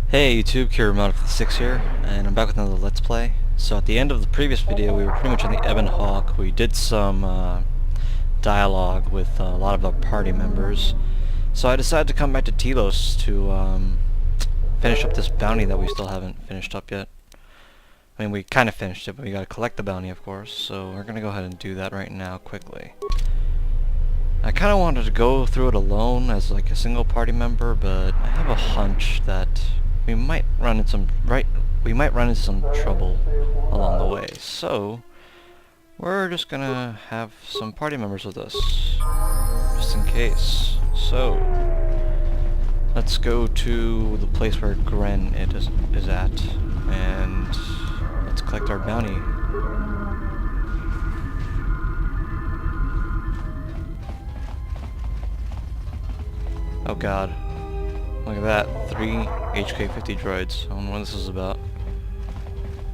Hey YouTube, Kira6 here, and I'm back with another Let's Play. So at the end of the previous video, we were pretty much on the Ebon Hawk. We did some dialogue with a lot of our party members. So I decided to come back to Telos to finish up this bounty that we still haven't finished up yet. I mean, we kind of finished it, but we gotta collect the bounty, of course. So we're gonna go ahead and do that right now, quickly. I kind of wanted to go through it alone as like a single party member, but I have a hunch that we might run into some trouble along the way. So we're just gonna have some party members with us, just in case. So let's go to the place where Gren is at, and let's collect our bounty. Oh god. Look at that. 3 HK-50 droids. I don't know what this is about.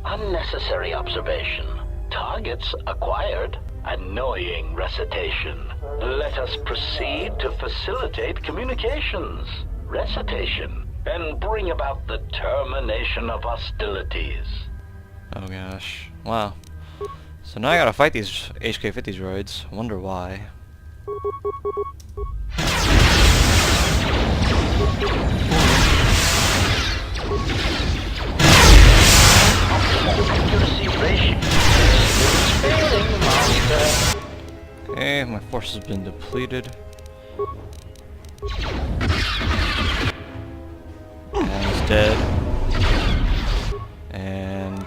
Unnecessary observation. Targets acquired. Annoying recitation. Let us proceed to facilitate communications. Recitation. And bring about the termination of hostilities. Oh gosh. Wow. So now I gotta fight these HK-50 droids. I wonder why. Okay, my force has been depleted. And he's dead. And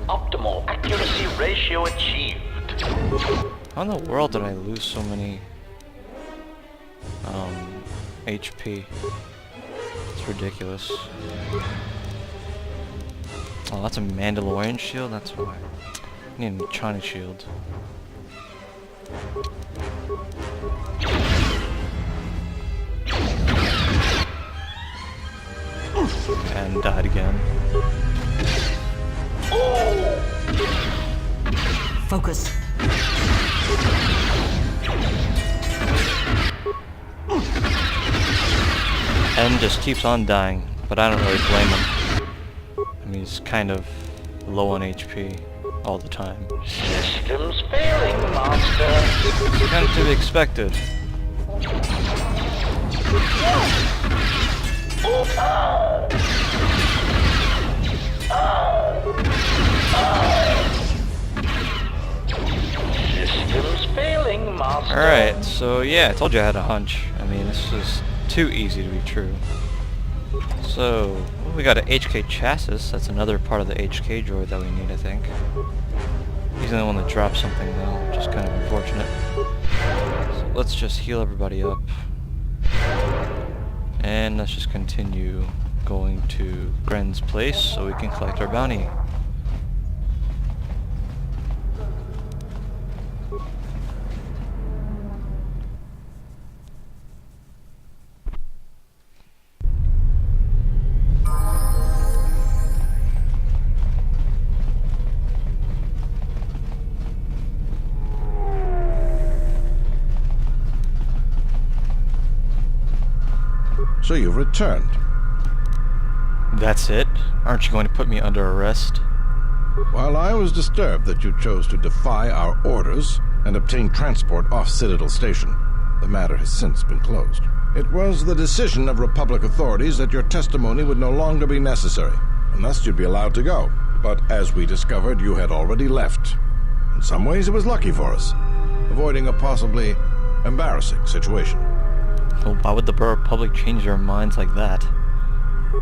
Optimal accuracy ratio achieved. how in the world did I lose so many HP? It's ridiculous. Oh, that's a Mandalorian shield? That's why. I need a China shield. And died again. Focus. And just keeps on dying, but I don't really blame him. I mean, he's kind of low on HP all the time. Systems failing, master. It's kind of to be expected. Systems failing, master. Alright, so yeah, I told you I had a hunch. I mean, this is too easy to be true. So, we got an HK chassis. That's another part of the HK droid that we need, I think. He's the only one that dropped something, though, which is kind of unfortunate. So let's just heal everybody up. And let's just continue going to Gren's place so we can collect our bounty. So you've returned. That's it? Aren't you going to put me under arrest? While I was disturbed that you chose to defy our orders and obtain transport off Citadel Station, the matter has since been closed. It was the decision of Republic authorities that your testimony would no longer be necessary, and thus you'd be allowed to go. But as we discovered, you had already left. In some ways, it was lucky for us, avoiding a possibly embarrassing situation. Well, why would the Republic change their minds like that?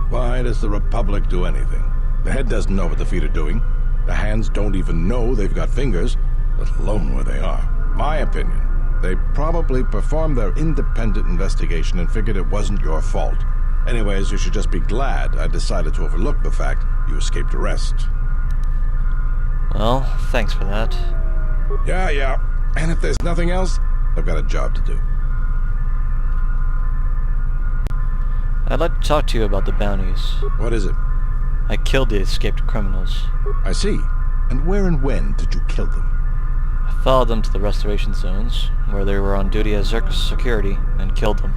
Why does the Republic do anything? The head doesn't know what the feet are doing. The hands don't even know they've got fingers, let alone where they are. My opinion, they probably performed their independent investigation and figured it wasn't your fault. Anyways, you should just be glad I decided to overlook the fact you escaped arrest. Well, thanks for that. Yeah. And if there's nothing else, I've got a job to do. I'd like to talk to you about the bounties. What is it? I killed the escaped criminals. I see. And where and when did you kill them? I followed them to the restoration zones, where they were on duty as Zerk's security, and killed them.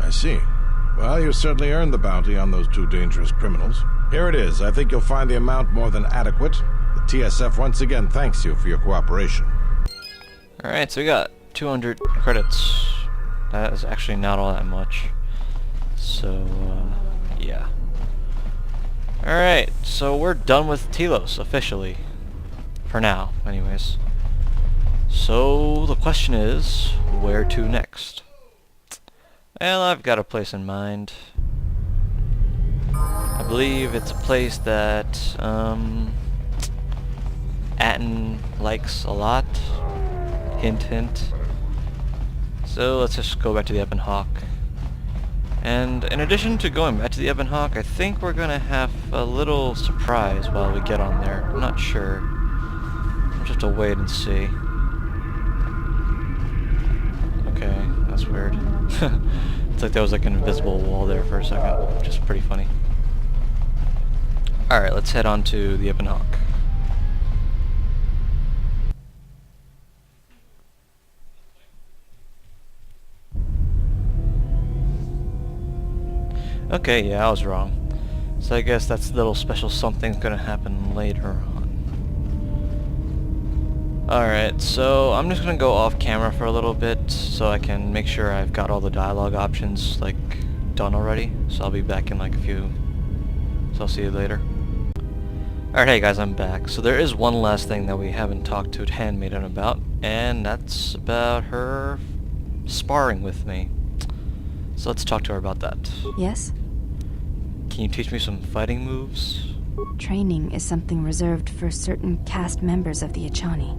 I see. Well, you certainly earned the bounty on those two dangerous criminals. Here it is. I think you'll find the amount more than adequate. The TSF once again thanks you for your cooperation. Alright, so we got 200 credits. That is actually not all that much. So, yeah. Alright, so we're done with Telos, officially. For now, anyways. So, the question is, where to next? Well, I've got a place in mind. I believe it's a place that, Atten likes a lot. Hint, hint. So, let's just go back to the Ebon Hawk. And in addition to going back to the Ebon Hawk, I think we're gonna have a little surprise while we get on there. I'm not sure. We'll just have to wait and see. Okay, that's weird. It's like there was like an invisible wall there for a second, which is pretty funny. Alright, let's head on to the Ebon Hawk. Okay, yeah, I was wrong. So I guess that's a little special something's gonna happen later on. Alright, so I'm just gonna go off camera for a little bit so I can make sure I've got all the dialogue options like done already. So I'll be back in like a few. So I'll see you later. Alright, hey guys, I'm back. So there is one last thing that we haven't talked to Handmaiden about, and that's about her sparring with me. So let's talk to her about that. Yes? Can you teach me some fighting moves? Training is something reserved for certain caste members of the Echani,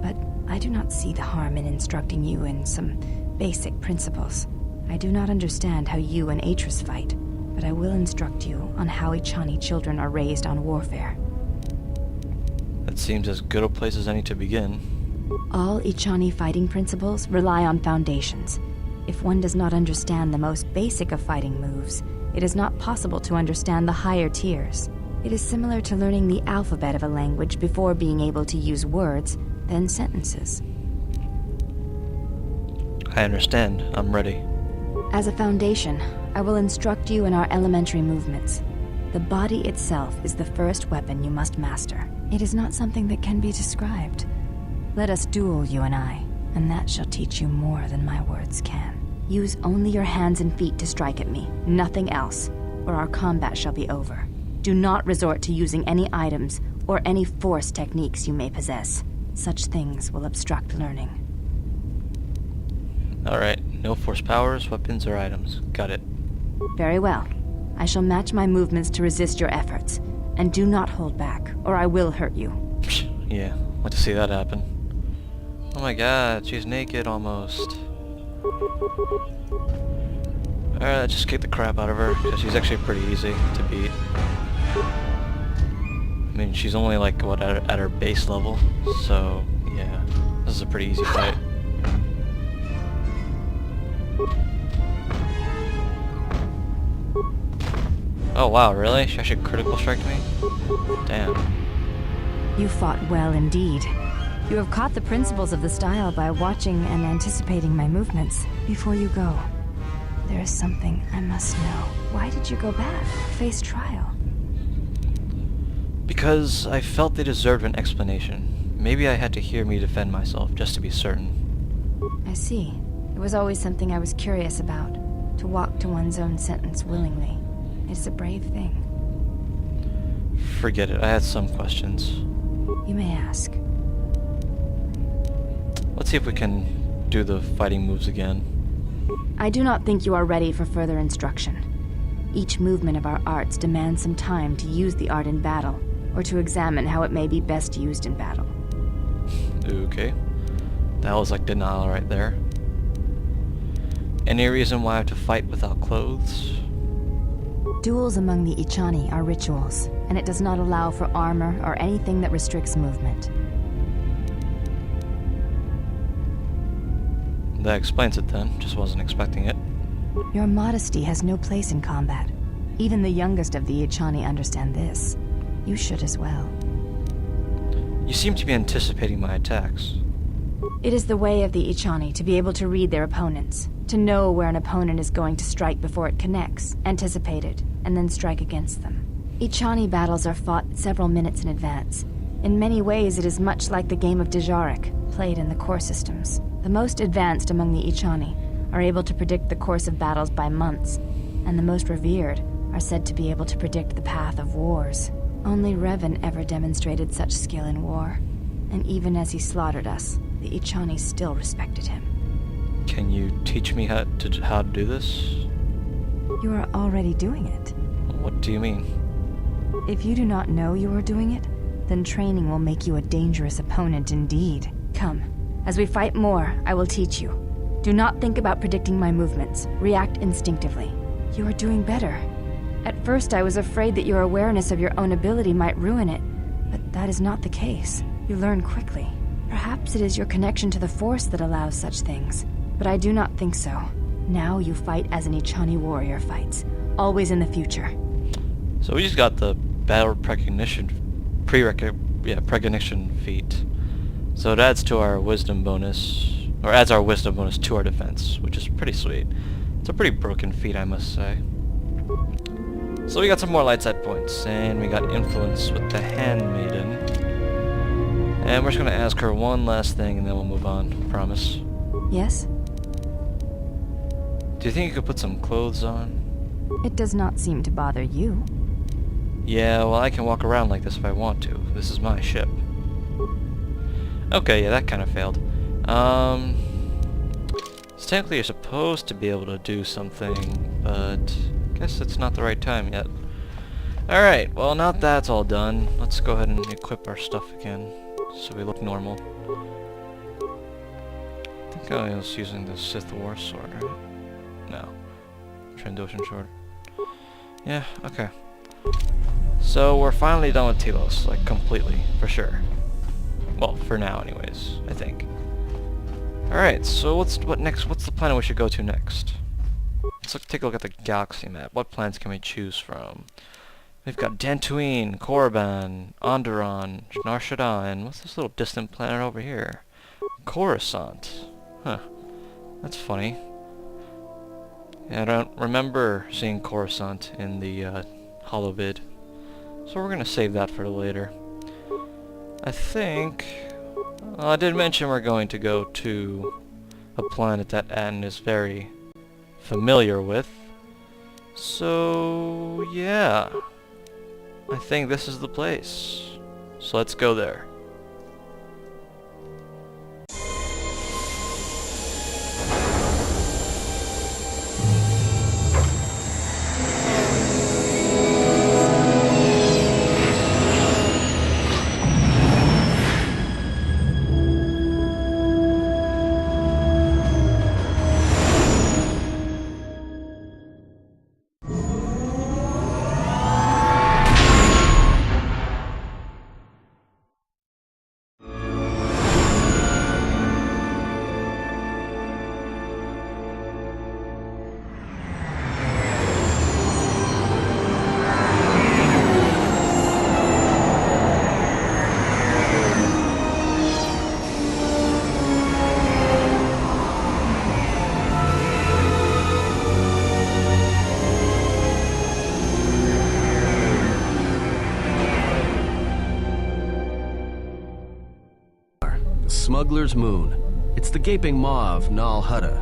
but I do not see the harm in instructing you in some basic principles. I do not understand how you and Atris fight, but I will instruct you on how Echani children are raised on warfare. That seems as good a place as any to begin. All Echani fighting principles rely on foundations. If one does not understand the most basic of fighting moves, it is not possible to understand the higher tiers. It is similar to learning the alphabet of a language before being able to use words, then sentences. I understand. I'm ready. As a foundation, I will instruct you in our elementary movements. The body itself is the first weapon you must master. It is not something that can be described. Let us duel, you and I, and that shall teach you more than my words can. Use only your hands and feet to strike at me, nothing else, or our combat shall be over. Do not resort to using any items or any force techniques you may possess. Such things will obstruct learning. Alright, no force powers, weapons, or items. Got it. Very well. I shall match my movements to resist your efforts. And do not hold back, or I will hurt you. Yeah, want to see that happen. Oh my god, she's naked almost. Alright, let's just kick the crap out of her, because she's actually pretty easy to beat. I mean, she's only like, what, at her base level, so, yeah. This is a pretty easy fight. Oh wow, really? She actually critical striked me? Damn. You fought well indeed. You have caught the principles of the style by watching and anticipating my movements. Before you go, there is something I must know. Why did you go back, face trial? Because I felt they deserved an explanation. Maybe I had to hear me defend myself, just to be certain. I see. It was always something I was curious about. To walk to one's own sentence willingly. It's a brave thing. Forget it, I had some questions. You may ask. Let's see if we can do the fighting moves again. I do not think you are ready for further instruction. Each movement of our arts demands some time to use the art in battle, or to examine how it may be best used in battle. Okay. That was like denial right there. Any reason why I have to fight without clothes? Duels among the Echani are rituals, and it does not allow for armor or anything that restricts movement. That explains it then. Just wasn't expecting it. Your modesty has no place in combat. Even the youngest of the Echani understand this. You should as well. You seem to be anticipating my attacks. It is the way of the Echani to be able to read their opponents. To know where an opponent is going to strike before it connects, anticipate it, and then strike against them. Ichani battles are fought several minutes in advance. In many ways, it is much like the game of Dejarik, played in the core systems. The most advanced among the Ichani are able to predict the course of battles by months, and the most revered are said to be able to predict the path of wars. Only Revan ever demonstrated such skill in war, and even as he slaughtered us, the Ichani still respected him. Can you teach me how to do this? You are already doing it. What do you mean? If you do not know you are doing it, then training will make you a dangerous opponent indeed. Come, as we fight more, I will teach you. Do not think about predicting my movements. React instinctively. You are doing better. At first I was afraid that your awareness of your own ability might ruin it, but that is not the case. You learn quickly. Perhaps it is your connection to the Force that allows such things, but I do not think so. Now you fight as an Ichani warrior fights, always in the future. So we just got the battle precognition feat. So it adds to our wisdom bonus, or adds our wisdom bonus to our defense, which is pretty sweet. It's a pretty broken feat, I must say. So we got some more light side points, and we got influence with the handmaiden. And we're just gonna ask her one last thing, and then we'll move on. Promise. Yes? Do you think you could put some clothes on? It does not seem to bother you. Yeah, well, I can walk around like this if I want to. This is my ship. Okay, yeah, that kind of failed. So technically you're supposed to be able to do something, but I guess it's not the right time yet. Alright, well, now that that's all done, let's go ahead and equip our stuff again, so we look normal. I think I was using the Sith War sword, right? No. Trandoshan sword. Yeah, okay. So we're finally done with Telos, like completely, for sure. Well, for now anyways, I think. Alright, so what next? What's the planet we should go to next? Let's take a look at the galaxy map. What planets can we choose from? We've got Dantooine, Korriban, Onderon, Nar Shaddaa, and what's this little distant planet over here? Coruscant. Huh. That's funny. Yeah, I don't remember seeing Coruscant in the holovid. So we're gonna save that for later. I think... I did mention we're going to go to a planet that Atten is very familiar with. So, yeah. I think this is the place. So let's go there. Smuggler's Moon. It's the gaping maw of Nal Hutta,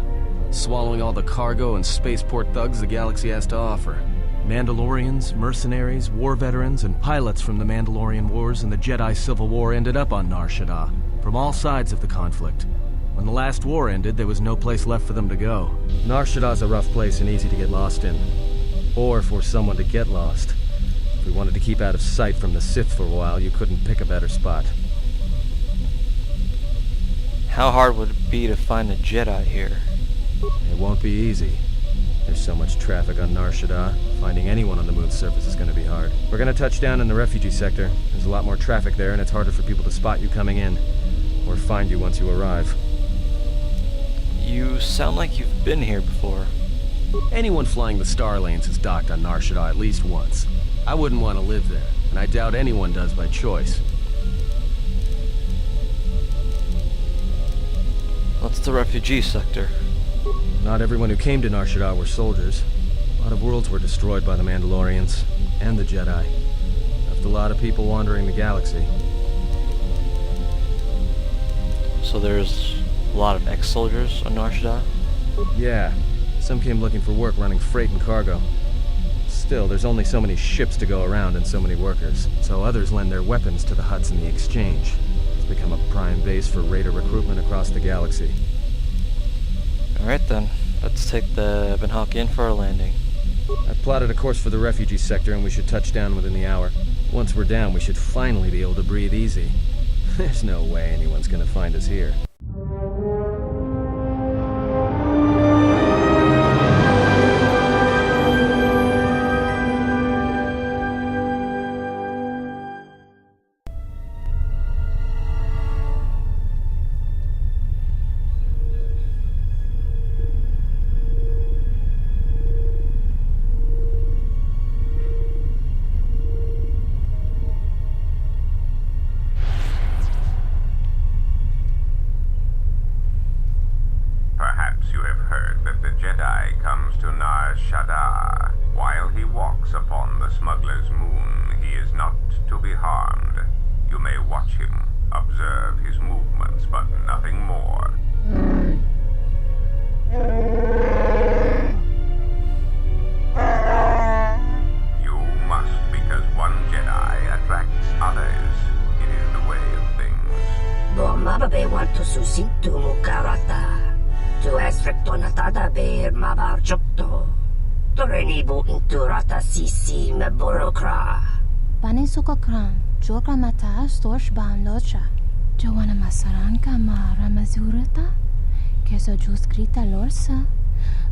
swallowing all the cargo and spaceport thugs the galaxy has to offer. Mandalorians, mercenaries, war veterans, and pilots from the Mandalorian Wars and the Jedi Civil War ended up on Nar Shaddaa, from all sides of the conflict. When the last war ended, there was no place left for them to go. Nar Shaddaa's a rough place and easy to get lost in. Or for someone to get lost. If we wanted to keep out of sight from the Sith for a while, you couldn't pick a better spot. How hard would it be to find a Jedi here? It won't be easy. There's so much traffic on Nar Shaddaa. Finding anyone on the moon's surface is going to be hard. We're going to touch down in the refugee sector. There's a lot more traffic there, and it's harder for people to spot you coming in. Or find you once you arrive. You sound like you've been here before. Anyone flying the Star Lanes has docked on Nar Shaddaa at least once. I wouldn't want to live there, and I doubt anyone does by choice. What's the refugee sector? not everyone who came to Nar Shaddaa were soldiers. A lot of worlds were destroyed by the Mandalorians, and the Jedi. Left a lot of people wandering the galaxy. So there's a lot of ex-soldiers on Nar Shaddaa? Yeah, some came looking for work running freight and cargo. Still, there's only so many ships to go around and so many workers, so others lend their weapons to the Hutts in the exchange. It's become a prime base for raider recruitment across the galaxy. Alright then, let's take the Ebon Hawk in for our landing. I've plotted a course for the refugee sector and we should touch down within the hour. Once we're down, we should finally be able to breathe easy. There's no way anyone's gonna find us here. Perhaps you have heard that the Jedi comes to Nar Shaddaa. While he walks upon the smuggler's moon, he is not to be harmed. You may watch him, observe his movements, but nothing more. You must, because one Jedi attracts others. It is the way of things. Bo mababe want to susintu mukarata. Tu esrecto natada beer mabar jokto. Torenibu inturata sisi me borokra. Bani sukokran, joka mata storch ban locha. Joana masaranka ma ramazurata. Keso juskrita lorsa.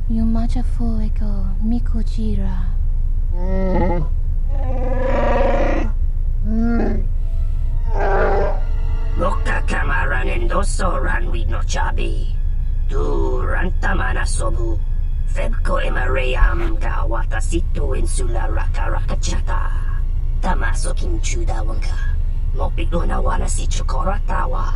Yumacha fueko mikojira. Moka kamaran endoso ranwi no chabi. Tu rantamana sobu. Febko emaream ga watasitu insula rakarakachata. Tamaso kinchuda wanka. Mopiguna wana si chukoratawa.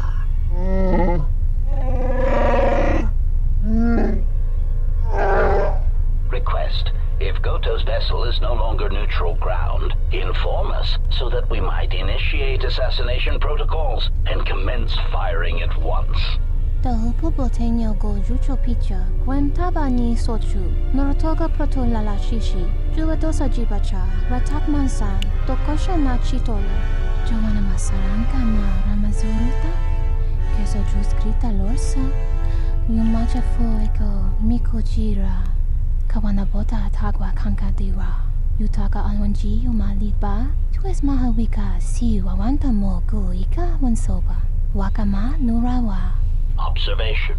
Request. If Goto's vessel is no longer neutral ground, inform us so that we might initiate assassination protocols and commence firing at once. The hupo boteño go jucho picha, taba ni sochu, norotoga proto lalashishi, jugadosa jibacha, ratak mansan, tokosha na chitola, Joana masaranka ma ramazurita, keso juskrita lorsa, yumacha fueko mikojira, kawanabota atagwa kankadiwa, yutaka alwanji yumaliba, tues mahawika si wawanta mo guika wansoba, wakama nurawa. Observation.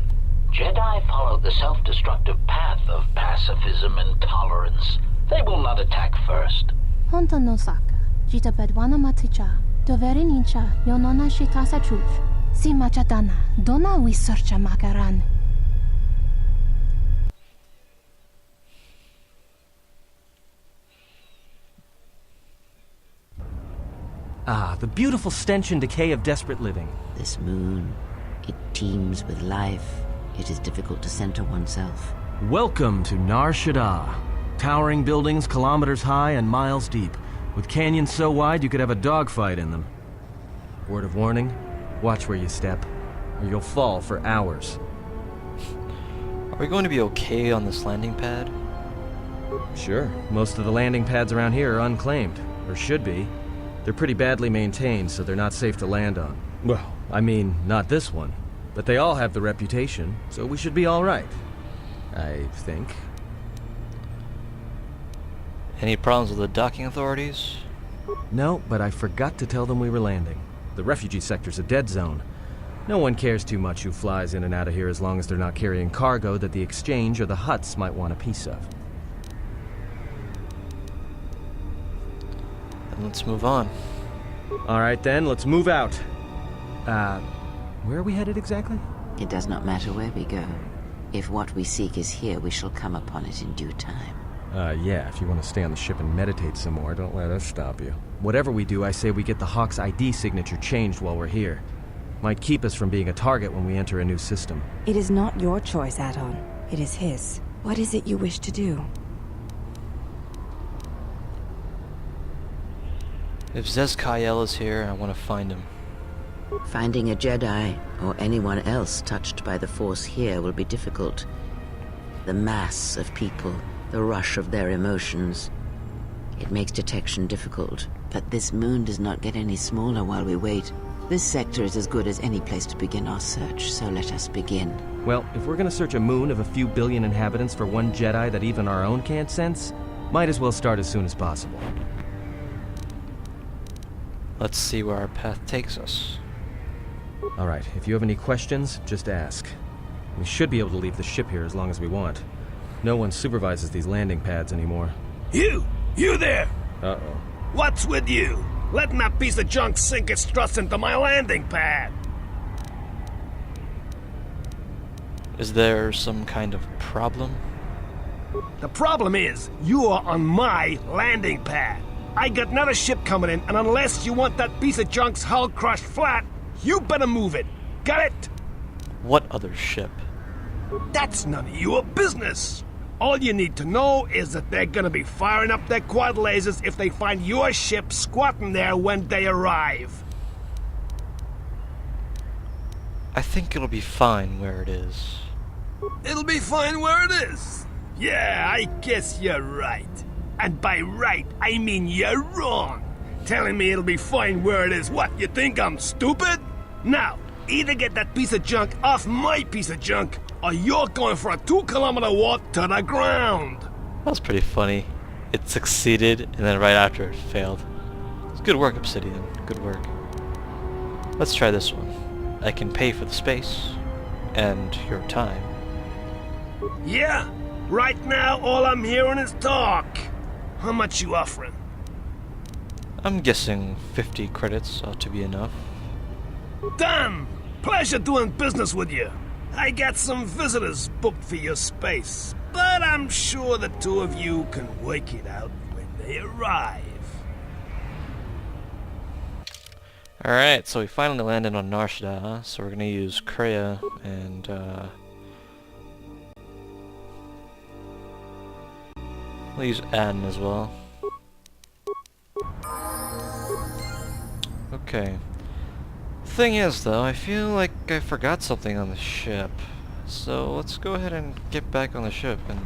Jedi follow the self-destructive path of pacifism and tolerance. They will not attack first. Honto no saka, jita bedwana maticha, doveri nincha, yonona shitasa chuch, si machadana, dona we searcha makaran. Ah, the beautiful stench and decay of desperate living. This moon, it teems with life. It is difficult to center oneself. Welcome to Nar Shaddaa. Towering buildings kilometers high and miles deep, with canyons so wide you could have a dogfight in them. Word of warning, watch where you step, or you'll fall for hours. Are we going to be okay on this landing pad? Sure, most of the landing pads around here are unclaimed, or should be. They're pretty badly maintained, so they're not safe to land on. Well, I mean, not this one. But they all have the reputation, so we should be all right. I think. Any problems with the docking authorities? No, but I forgot to tell them we were landing. The refugee sector's a dead zone. No one cares too much who flies in and out of here as long as they're not carrying cargo that the exchange or the Hutts might want a piece of. Then let's move on. All right then, let's move out. Where are we headed exactly? It does not matter where we go. If what we seek is here, we shall come upon it in due time. Yeah, if you want to stay on the ship and meditate some more, don't let us stop you. Whatever we do, I say we get the Hawk's ID signature changed while we're here. Might keep us from being a target when we enter a new system. It is not your choice, Adon. It is his. What is it you wish to do? If Zez-Kayel is here, I want to find him. Finding a Jedi, or anyone else touched by the Force here, will be difficult. The mass of people, the rush of their emotions. It makes detection difficult, but this moon does not get any smaller while we wait. This sector is as good as any place to begin our search, so let us begin. Well, if we're gonna search a moon of a few billion inhabitants for one Jedi that even our own can't sense, might as well start as soon as possible. Let's see where our path takes us. Alright, if you have any questions, just ask. We should be able to leave the ship here as long as we want. No one supervises these landing pads anymore. You there! Uh-oh. What's with you? Letting that piece of junk sink its struts into my landing pad! Is there some kind of problem? The problem is, you are on my landing pad. I got another ship coming in, and unless you want that piece of junk's hull crushed flat, you better move it. Got it? What other ship? That's none of your business. All you need to know is that they're gonna be firing up their quad lasers if they find your ship squatting there when they arrive. I think it'll be fine where it is. It'll be fine where it is. Yeah, I guess you're right. And by right, I mean you're wrong. Telling me it'll be fine where it is. What, you think I'm stupid? Now, either get that piece of junk off my piece of junk, or you're going for a 2-kilometer walk to the ground. That was pretty funny. It succeeded, and then right after it failed. It's good work, Obsidian. Good work. Let's try this one. I can pay for the space, and your time. Yeah, right now all I'm hearing is talk. How much you offering? I'm guessing 50 credits ought to be enough. Damn! Pleasure doing business with you. I got some visitors booked for your space, but I'm sure the two of you can work it out when they arrive. Alright, so we finally landed on Nar Shaddaa, so we're gonna use Kreia and we'll use Adden as well. Okay. Thing is though, I feel like I forgot something on the ship. So let's go ahead and get back on the ship and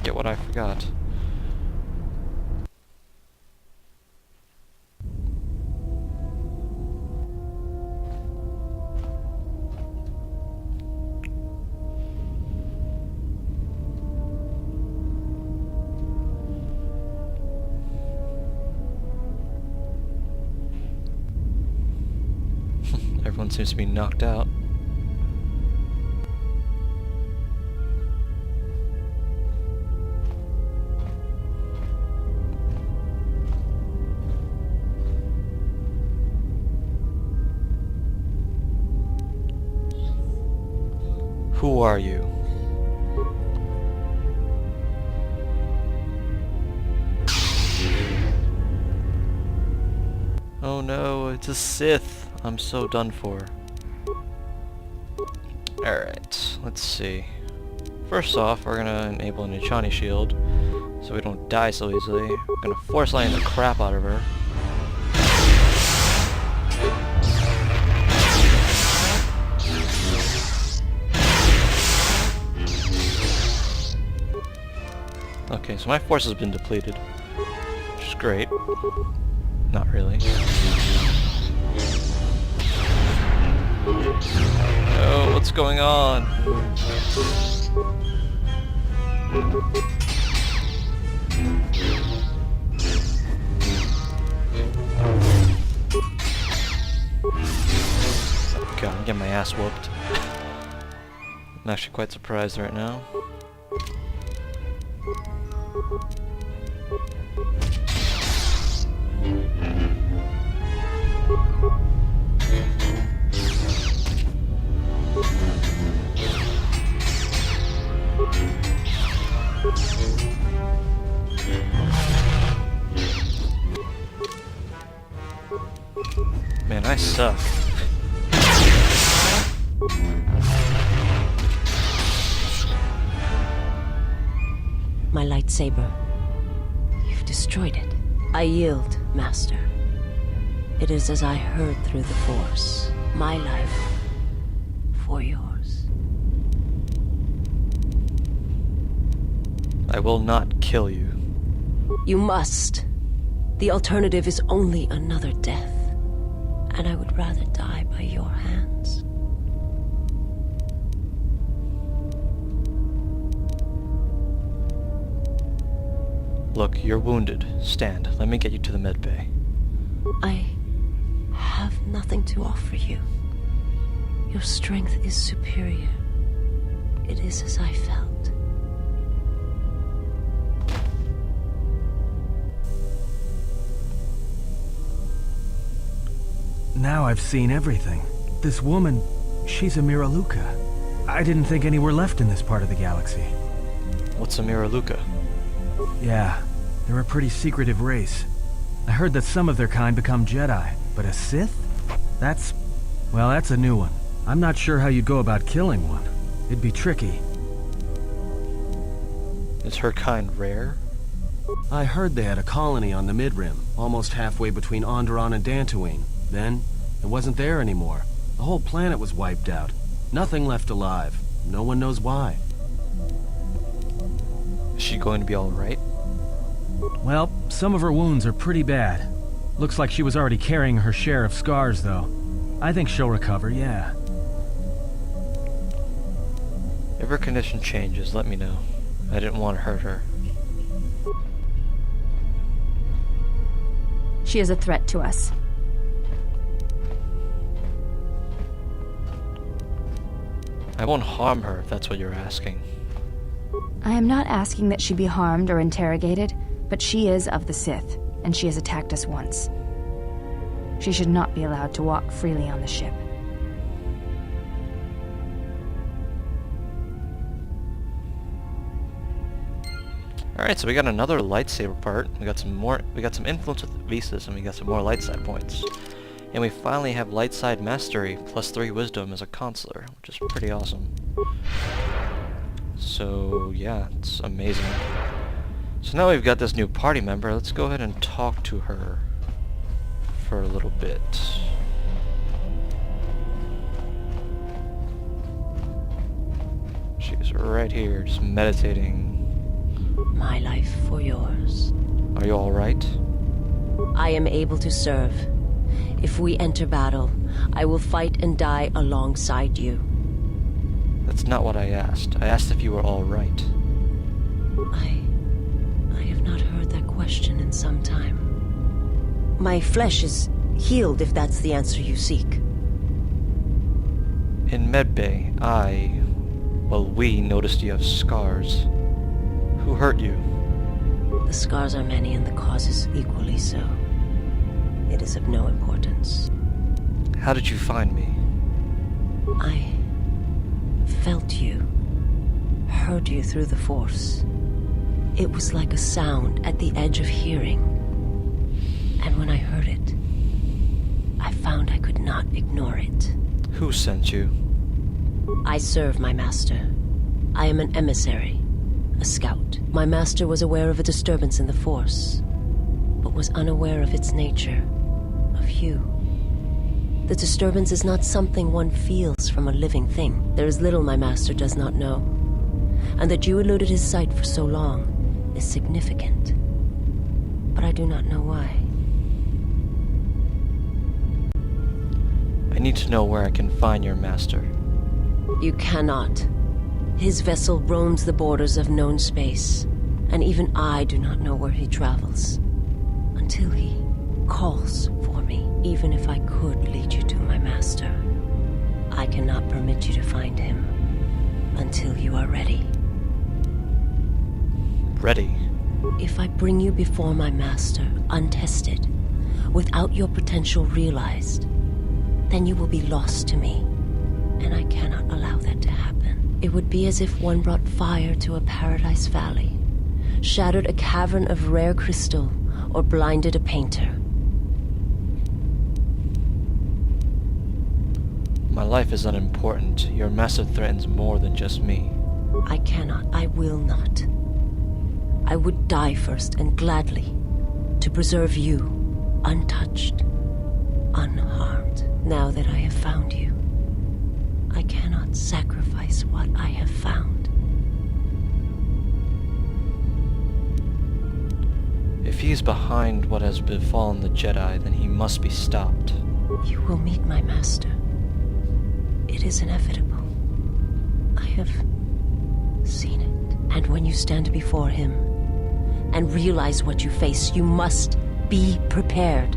get what I forgot. Everyone seems to be knocked out. Who are you? Oh no, it's a Sith. I'm so done for. Alright, let's see. First off, we're gonna enable an Echani shield so we don't die so easily. We're gonna force line the crap out of her. Okay, so my force has been depleted, which is great. Not really. Oh, what's going on? God, I'm getting my ass whooped. I'm actually quite surprised right now. Man, I suck. lightsaber. You've destroyed it. I yield, Master. It is as I heard through the Force. My life for yours. I will not kill you. You must. The alternative is only another death. And I would rather die by your hands. Look, you're wounded. Stand. Let me get you to the med bay. I have nothing to offer you. Your strength is superior. It is as I felt. Now I've seen everything. This woman, she's a Miraluka. I didn't think any were left in this part of the galaxy. What's a Miraluka? Yeah, they're a pretty secretive race. I heard that some of their kind become Jedi, but a Sith? That's a new one. I'm not sure how you'd go about killing one. It'd be tricky. Is her kind rare? I heard they had a colony on the Midrim, almost halfway between Onderon and Dantooine. Then, it wasn't there anymore. The whole planet was wiped out. Nothing left alive. No one knows why. Is she going to be alright? Well, some of her wounds are pretty bad. Looks like she was already carrying her share of scars, though. I think she'll recover, yeah. If her condition changes, let me know. I didn't want to hurt her. She is a threat to us. I won't harm her if that's what you're asking. I am not asking that she be harmed or interrogated, but she is of the Sith, and she has attacked us once. She should not be allowed to walk freely on the ship. Alright, so we got another lightsaber part. We got some influence with Visas, and we got some more light side points. And we finally have light side mastery, plus 3 wisdom as a consular, which is pretty awesome. So yeah, it's amazing. So now we've got this new party member. Let's go ahead and talk to her for a little bit. She's right here, just meditating. My life for yours. Are you alright? I am able to serve. If we enter battle, I will fight and die alongside you. That's not what I asked. I asked if you were alright. I have not heard that question in some time. My flesh is healed, if that's the answer you seek. In Medbay, we noticed you have scars. Who hurt you? The scars are many and the causes equally so. It is of no importance. How did you find me? I felt you, heard you through the Force. It was like a sound at the edge of hearing. And when I heard it, I found I could not ignore it. Who sent you? I serve my master. I am an emissary, a scout. My master was aware of a disturbance in the Force, but was unaware of its nature, of you. The disturbance is not something one feels from a living thing. There is little my master does not know. And that you eluded his sight for so long is significant. But I do not know why. I need to know where I can find your master. You cannot. His vessel roams the borders of known space, and even I do not know where he travels. Until he calls for me. Even if I could lead you to my master, I cannot permit you to find him until you are ready. Ready? If I bring you before my master, untested, without your potential realized, then you will be lost to me, and I cannot allow that to happen. It would be as if one brought fire to a paradise valley, shattered a cavern of rare crystal, or blinded a painter. My life is unimportant. Your master threatens more than just me. I cannot. I will not. I would die first, and gladly, to preserve you, untouched, unharmed. Now that I have found you, I cannot sacrifice what I have found. If he is behind what has befallen the Jedi, then he must be stopped. You will meet my master. It is inevitable. I have seen it. And when you stand before him and realize what you face, you must be prepared.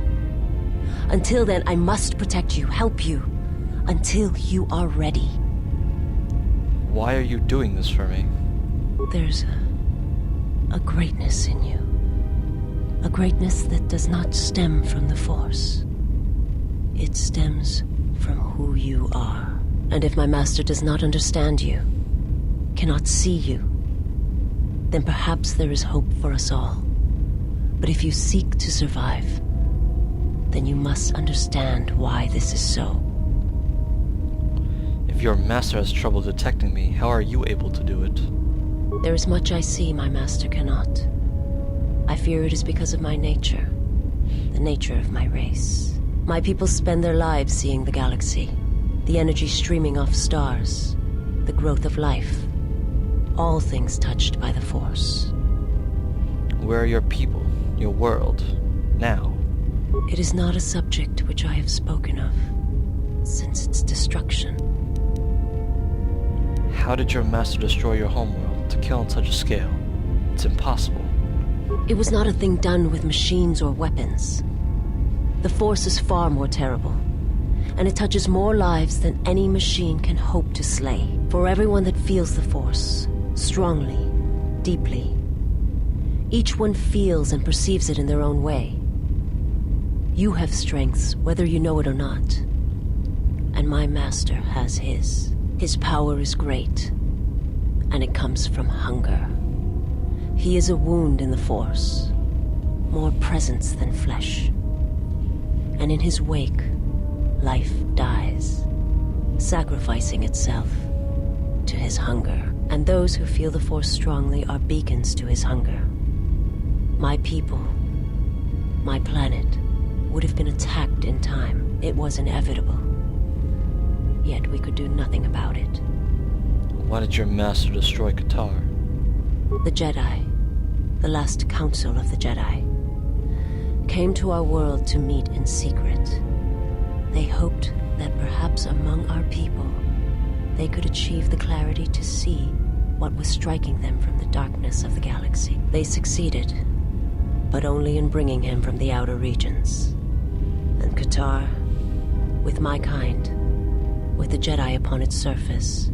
Until then, I must protect you, help you, until you are ready. Why are you doing this for me? There's a greatness in you. A greatness that does not stem from the Force. It stems from who you are. And if my master does not understand you, cannot see you, then perhaps there is hope for us all. But if you seek to survive, then you must understand why this is so. If your master has trouble detecting me, how are you able to do it? There is much I see my master cannot. I fear it is because of my nature, the nature of my race. My people spend their lives seeing the galaxy, the energy streaming off stars, the growth of life, all things touched by the Force. Where are your people, your world, now? It is not a subject which I have spoken of since its destruction. How did your master destroy your homeworld to kill on such a scale? It's impossible. It was not a thing done with machines or weapons. The Force is far more terrible, and it touches more lives than any machine can hope to slay. For everyone that feels the Force, strongly, deeply, each one feels and perceives it in their own way. You have strengths, whether you know it or not, and my master has his. His power is great, and it comes from hunger. He is a wound in the Force, more presence than flesh. And in his wake, life dies, sacrificing itself to his hunger. And those who feel the Force strongly are beacons to his hunger. My people, my planet, would have been attacked in time. It was inevitable. Yet we could do nothing about it. Why did your master destroy KOTOR? The Jedi, the last council of the Jedi, came to our world to meet in secret. They hoped that perhaps among our people, they could achieve the clarity to see what was striking them from the darkness of the galaxy. They succeeded, but only in bringing him from the outer regions. And KOTOR, with my kind, with the Jedi upon its surface,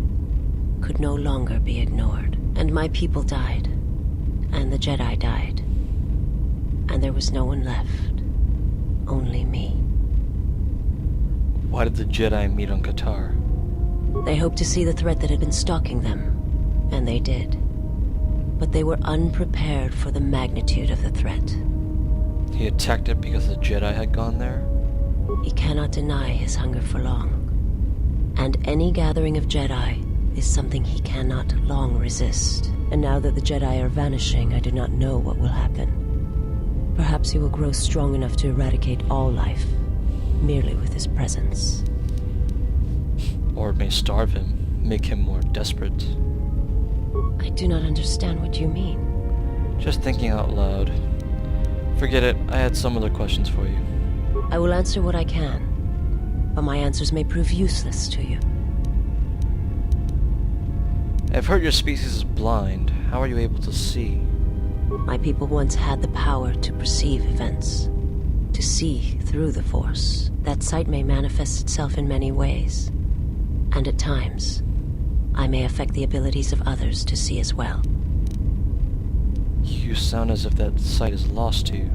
could no longer be ignored. And my people died, and the Jedi died, and there was no one left, only me. Why did the Jedi meet on KOTOR? They hoped to see the threat that had been stalking them, and they did. But they were unprepared for the magnitude of the threat. He attacked it because the Jedi had gone there? He cannot deny his hunger for long. And any gathering of Jedi is something he cannot long resist. And now that the Jedi are vanishing, I do not know what will happen. Perhaps he will grow strong enough to eradicate all life, merely with his presence. Or it may starve him, make him more desperate. I do not understand what you mean. Just thinking out loud. Forget it, I had some other questions for you. I will answer what I can, but my answers may prove useless to you. I've heard your species is blind. How are you able to see? My people once had the power to perceive events, to see through the Force. That sight may manifest itself in many ways, and at times, I may affect the abilities of others to see as well. You sound as if that sight is lost to you.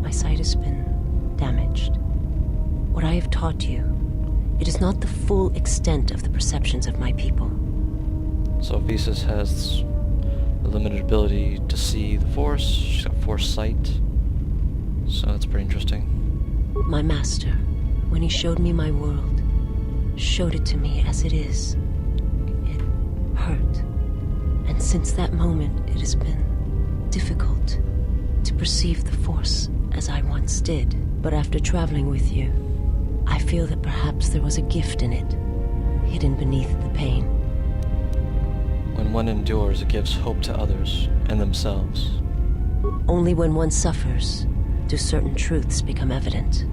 My sight has been damaged. What I have taught you, it is not the full extent of the perceptions of my people. So Visas has a limited ability to see the Force. She's got Force sight. So that's pretty interesting. My master, when he showed me my world, showed it to me as it is. It hurt. And since that moment, it has been difficult to perceive the Force as I once did. But after traveling with you, I feel that perhaps there was a gift in it, hidden beneath the pain. When one endures, it gives hope to others and themselves. Only when one suffers do certain truths become evident,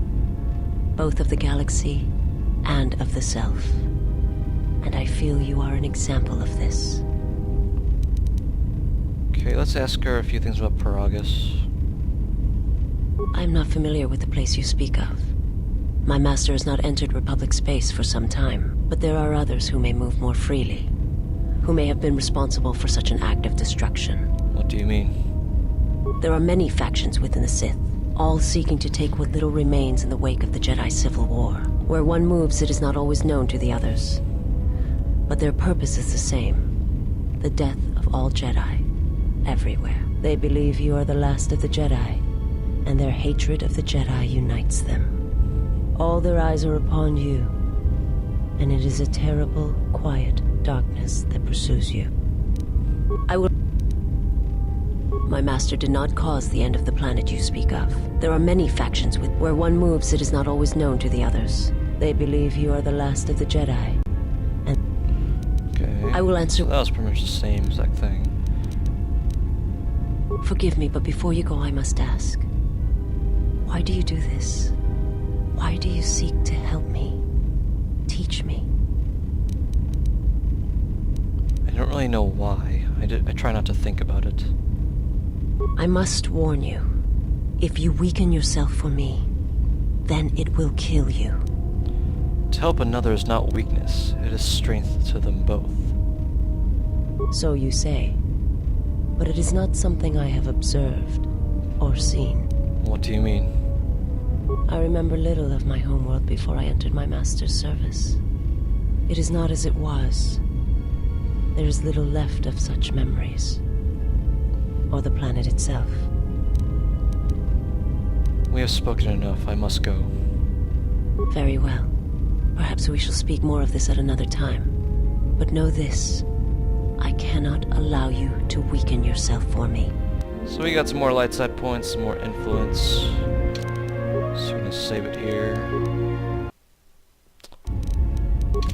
both of the galaxy and of the self. And I feel you are an example of this. Okay, let's ask her a few things about Paragus. I'm not familiar with the place you speak of. My master has not entered Republic space for some time, but there are others who may move more freely, who may have been responsible for such an act of destruction. What do you mean? There are many factions within the Sith, all seeking to take what little remains in the wake of the Jedi Civil War. Where one moves, it is not always known to the others. But their purpose is the same: the death of all Jedi, everywhere. They believe you are the last of the Jedi, and their hatred of the Jedi unites them. All their eyes are upon you, and it is a terrible, quiet darkness that pursues you. My master did not cause the end of the planet you speak of. There are many factions where one moves, it is not always known to the others. They believe you are the last of the Jedi. And okay. I will answer. So that was pretty much the same exact thing. Forgive me, but before you go, I must ask. Why do you do this? Why do you seek to help me? Teach me? I don't really know why. I try not to think about it. I must warn you. If you weaken yourself for me, then it will kill you. To help another is not weakness. It is strength to them both. So you say. But it is not something I have observed or seen. What do you mean? I remember little of my homeworld before I entered my master's service. It is not as it was. There is little left of such memories. Or the planet itself. We have spoken enough. I must go. Very well. Perhaps we shall speak more of this at another time. But know this. I cannot allow you to weaken yourself for me. So we got some more light side points, some more influence. So we're gonna save it here.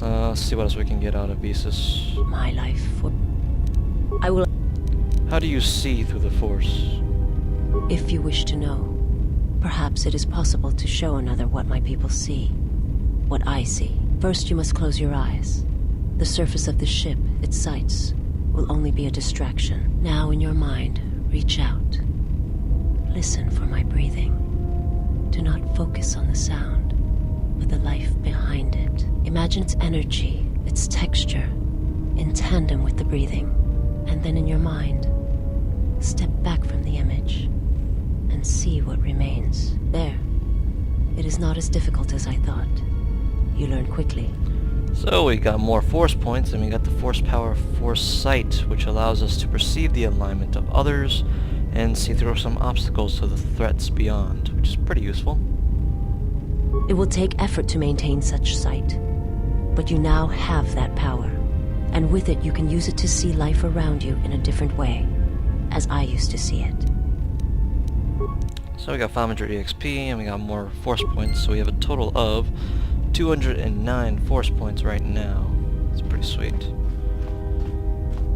Let's see what else we can get out of Besis. My life for... I will... How do you see through the Force? If you wish to know, perhaps it is possible to show another what my people see. What I see. First, you must close your eyes. The surface of the ship, its sights, will only be a distraction. Now, in your mind, reach out. Listen for my breathing. Do not focus on the sound, but the life behind it. Imagine its energy, its texture, in tandem with the breathing. And then in your mind, step back from the image and see what remains. There. It is not as difficult as I thought. You learn quickly. So we got more Force points, and we got the Force Power Force Sight, which allows us to perceive the alignment of others and see through some obstacles to the threats beyond, which is pretty useful. It will take effort to maintain such sight, but you now have that power. And with it, you can use it to see life around you in a different way, as I used to see it. So we got 500 EXP, and we got more Force points, so we have a total of 209 Force points right now. It's pretty sweet.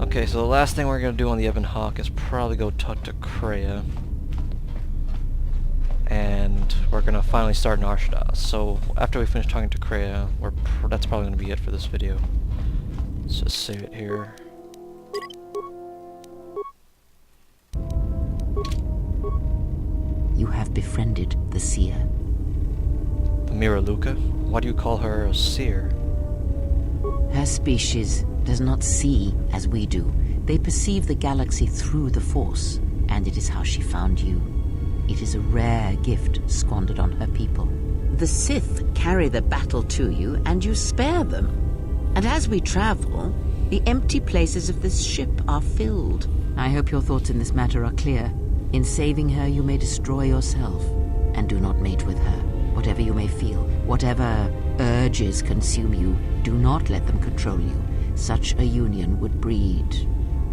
Okay, so the last thing we're going to do on the Ebon Hawk is probably go talk to Kreia. And we're going to finally start Nar Shaddaa. So after we finish talking to Kreia, that's probably going to be it for this video. Let's just save it here. You have befriended the seer. The Miraluka? Why do you call her a seer? Her species does not see as we do. They perceive the galaxy through the Force, and it is how she found you. It is a rare gift squandered on her people. The Sith carry the battle to you, and you spare them. And as we travel, the empty places of this ship are filled. I hope your thoughts in this matter are clear. In saving her, you may destroy yourself, and do not mate with her. Whatever you may feel, whatever urges consume you, do not let them control you. Such a union would breed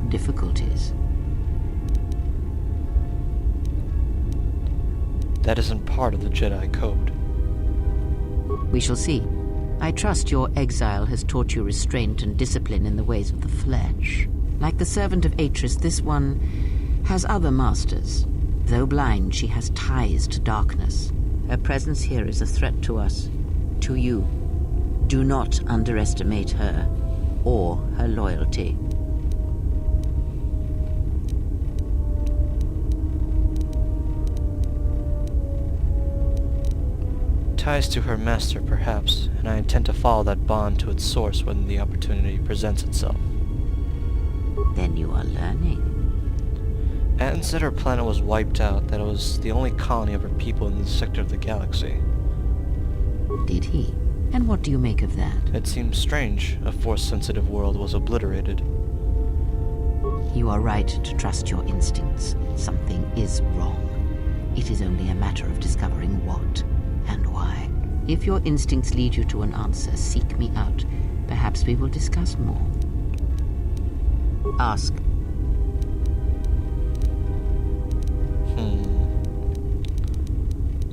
difficulties. That isn't part of the Jedi Code. We shall see. I trust your exile has taught you restraint and discipline in the ways of the flesh. Like the servant of Atris, this one has other masters. Though blind, she has ties to darkness. Her presence here is a threat to us, to you. Do not underestimate her or her loyalty. Ties to her master, perhaps, and I intend to follow that bond to its source when the opportunity presents itself. Then you are learning. Anton said her planet was wiped out, that it was the only colony of her people in this sector of the galaxy. Did he? And what do you make of that? It seems strange. A Force-sensitive world was obliterated. You are right to trust your instincts. Something is wrong. It is only a matter of discovering what and why. If your instincts lead you to an answer, seek me out. Perhaps we will discuss more. Ask.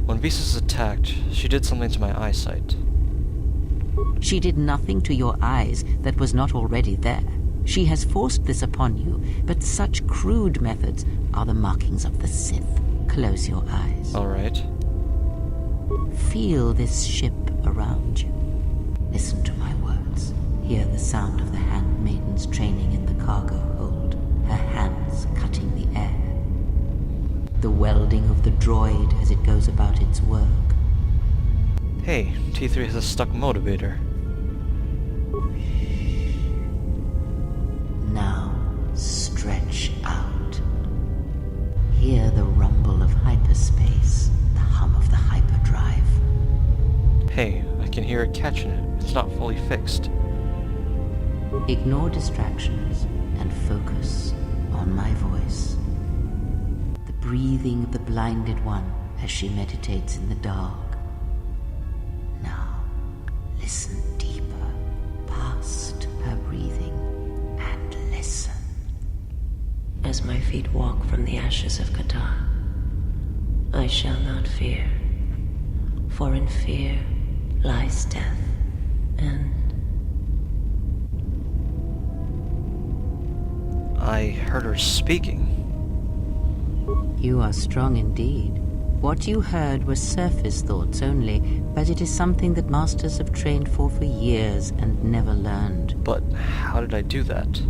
When Visas attacked, she did something to my eyesight. She did nothing to your eyes that was not already there. She has forced this upon you, but such crude methods are the markings of the Sith. Close your eyes. All right. Feel this ship around you. Listen to my words. Hear the sound of the handmaidens training in the cargo hold, her hands cutting the air. The welding of the droid as it goes about its work. Hey, T3 has a stuck motivator. Now, stretch out. Hear the rumble of hyperspace, the hum of the hyperdrive. Hey, I can hear it catching it. It's not fully fixed. Ignore distractions and focus on my voice. The breathing of the blinded one as she meditates in the dark. Now, listen deeper, past her breathing, and listen. As my feet walk from the ashes of KOTOR, I shall not fear, for in fear lies death, and... I heard her speaking. You are strong indeed. What you heard was surface thoughts only, but it is something that masters have trained for years and never learned. But how did I do that?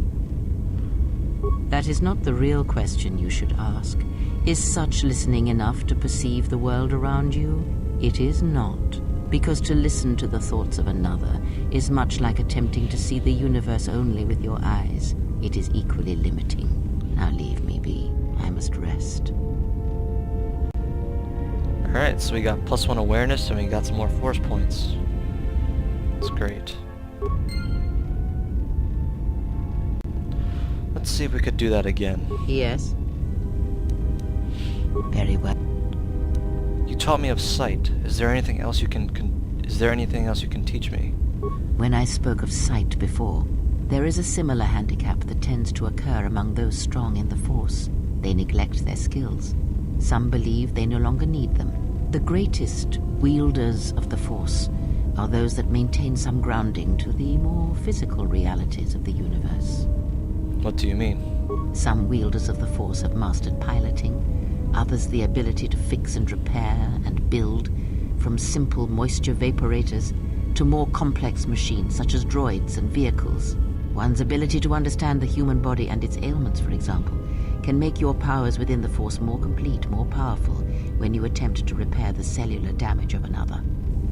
That is not the real question you should ask. Is such listening enough to perceive the world around you? It is not, because to listen to the thoughts of another is much like attempting to see the universe only with your eyes. It is equally limiting. Now leave me be. I must rest. Alright, so we got +1 awareness and we got some more force points. That's great. Let's see if we could do that again. Yes. Very well. You taught me of sight. Is there anything else you can teach me? When I spoke of sight before, there is a similar handicap that tends to occur among those strong in the Force. They neglect their skills. Some believe they no longer need them. The greatest wielders of the Force are those that maintain some grounding to the more physical realities of the universe. What do you mean? Some wielders of the Force have mastered piloting, others the ability to fix and repair and build, from simple moisture vaporators to more complex machines such as droids and vehicles. One's ability to understand the human body and its ailments, for example, can make your powers within the Force more complete, more powerful, when you attempt to repair the cellular damage of another.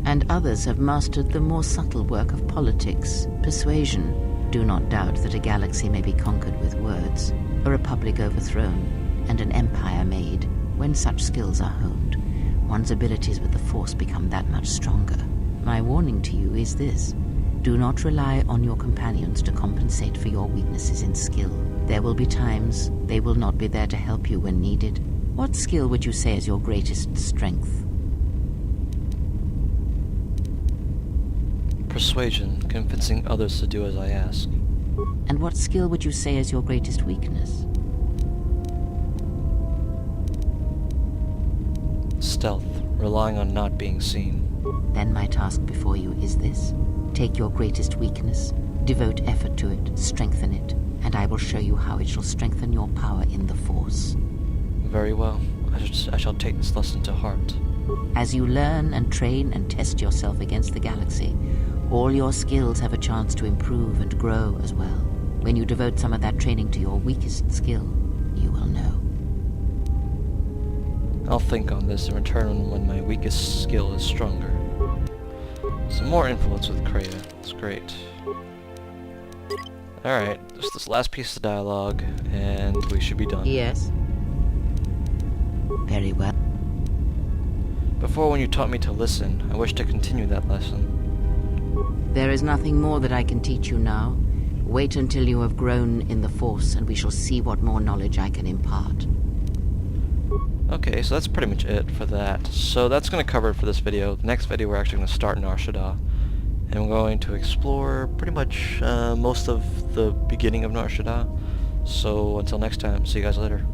And others have mastered the more subtle work of politics, persuasion. Do not doubt that a galaxy may be conquered with words, a republic overthrown, and an empire made. When such skills are honed, one's abilities with the Force become that much stronger. My warning to you is this. Do not rely on your companions to compensate for your weaknesses in skill. There will be times they will not be there to help you when needed. What skill would you say is your greatest strength? Persuasion, convincing others to do as I ask. And what skill would you say is your greatest weakness? stealth, relying on not being seen. Then my task before you is this. Take your greatest weakness, devote effort to it, strengthen it, and I will show you how it shall strengthen your power in the Force. Very well. I shall take this lesson to heart. As you learn and train and test yourself against the galaxy, all your skills have a chance to improve and grow as well. When you devote some of that training to your weakest skill, you will know. I'll think on this and return when my weakest skill is stronger. Some more influence with Kreia. That's great. Alright, just this last piece of dialogue, and we should be done. Yes. Very well. Before, when you taught me to listen, I wish to continue that lesson. There is nothing more that I can teach you now. Wait until you have grown in the Force, and we shall see what more knowledge I can impart. Okay, so that's pretty much it for that. So that's going to cover it for this video. The next video we're actually going to start Nar Shaddaa, and we're going to explore pretty much most of the beginning of Nar Shaddaa. So until next time, see you guys later.